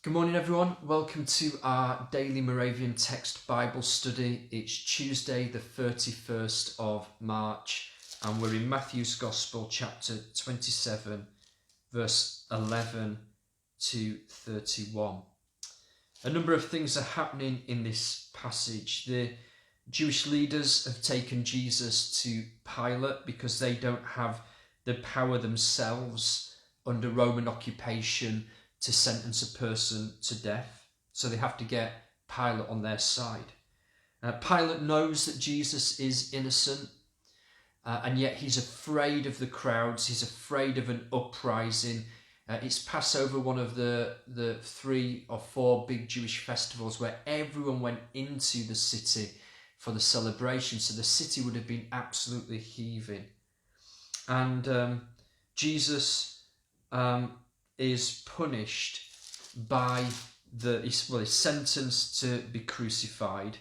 Good morning, everyone. Welcome to our daily Moravian text Bible study. It's Tuesday, the 31st of March, and we're in Matthew's Gospel, chapter 27, verse 11 to 31. A number of things are happening in this passage. The Jewish leaders have taken Jesus to Pilate because they don't have the power themselves under Roman occupation to sentence a person to death. So they have to get Pilate on their side. Pilate knows that Jesus is innocent, and yet he's afraid of the crowds. He's afraid of an uprising. It's Passover, one of the 3 or 4 big Jewish festivals where everyone went into the city for the celebration. So the city would have been absolutely heaving. And Jesus is punished by he's sentenced to be crucified,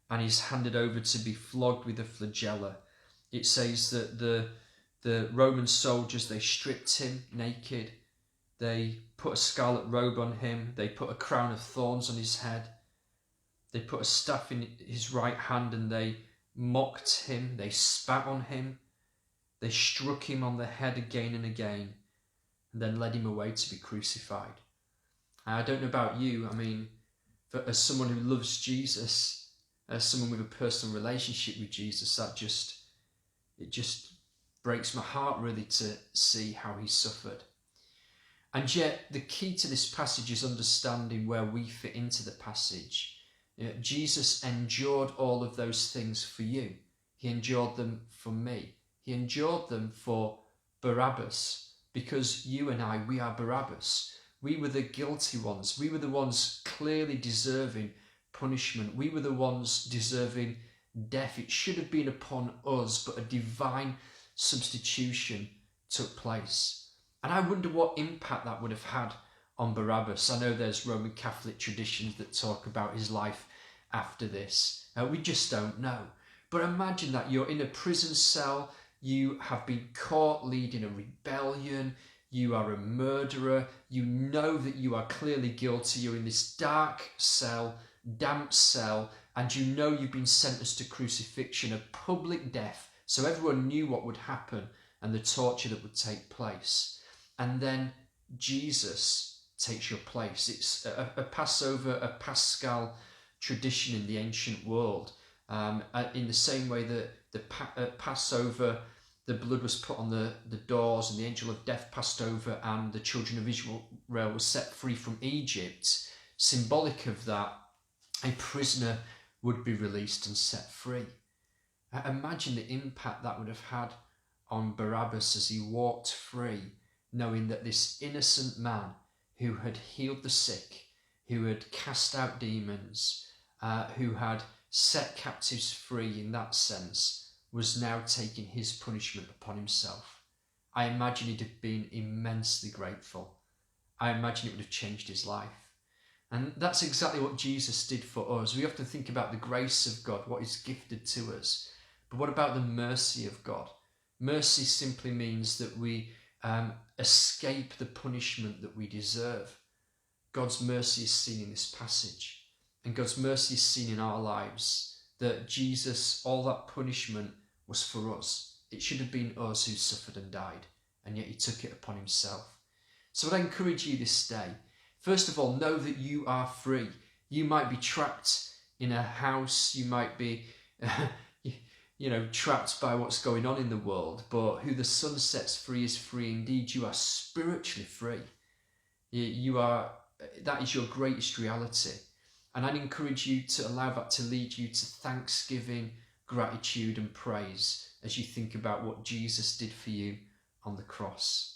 and he's handed over to be flogged with a flagella. It says that the Roman soldiers, they stripped him naked, they put a scarlet robe on him, they put a crown of thorns on his head, they put a staff in his right hand, and they mocked him, they spat on him, they struck him on the head again and again, and then led him away to be crucified. I don't know about you, as someone who loves Jesus, as someone with a personal relationship with Jesus, it just breaks my heart really to see how he suffered. And yet the key to this passage is understanding where we fit into the passage. Jesus endured all of those things for you. He endured them for me. He endured them for Barabbas, because you and I, we are Barabbas. We were the guilty ones. We were the ones clearly deserving punishment. We were the ones deserving death. It should have been upon us, but a divine substitution took place. And I wonder what impact that would have had on Barabbas. I know there's Roman Catholic traditions that talk about his life after this. We just don't know. But imagine that you're in a prison cell. You have been caught leading a rebellion. You are a murderer. You know that you are clearly guilty. You're in this dark cell, damp cell, and you know you've been sentenced to crucifixion, a public death. So everyone knew what would happen and the torture that would take place. And then Jesus takes your place. It's a Passover, a Paschal tradition in the ancient world. In the same way that Passover, the blood was put on the doors, and the angel of death passed over, and the children of Israel were set free from Egypt. Symbolic of that, a prisoner would be released and set free. Imagine the impact that would have had on Barabbas as he walked free, knowing that this innocent man who had healed the sick, who had cast out demons, who had set captives free in that sense, was now taking his punishment upon himself. I imagine he'd have been immensely grateful. I imagine it would have changed his life. And that's exactly what Jesus did for us. We often think about the grace of God, what is gifted to us. But what about the mercy of God? Mercy simply means that we escape the punishment that we deserve. God's mercy is seen in this passage. And God's mercy is seen in our lives. That Jesus, all that punishment was for us. It should have been us who suffered and died, and yet he took it upon himself. So what I encourage you this day, first of all, know that you are free. You might be trapped in a house, you might be trapped by what's going on in the world, but who the Son sets free is free indeed. You are spiritually free. That is your greatest reality. And I'd encourage you to allow that to lead you to thanksgiving, gratitude and praise as you think about what Jesus did for you on the cross.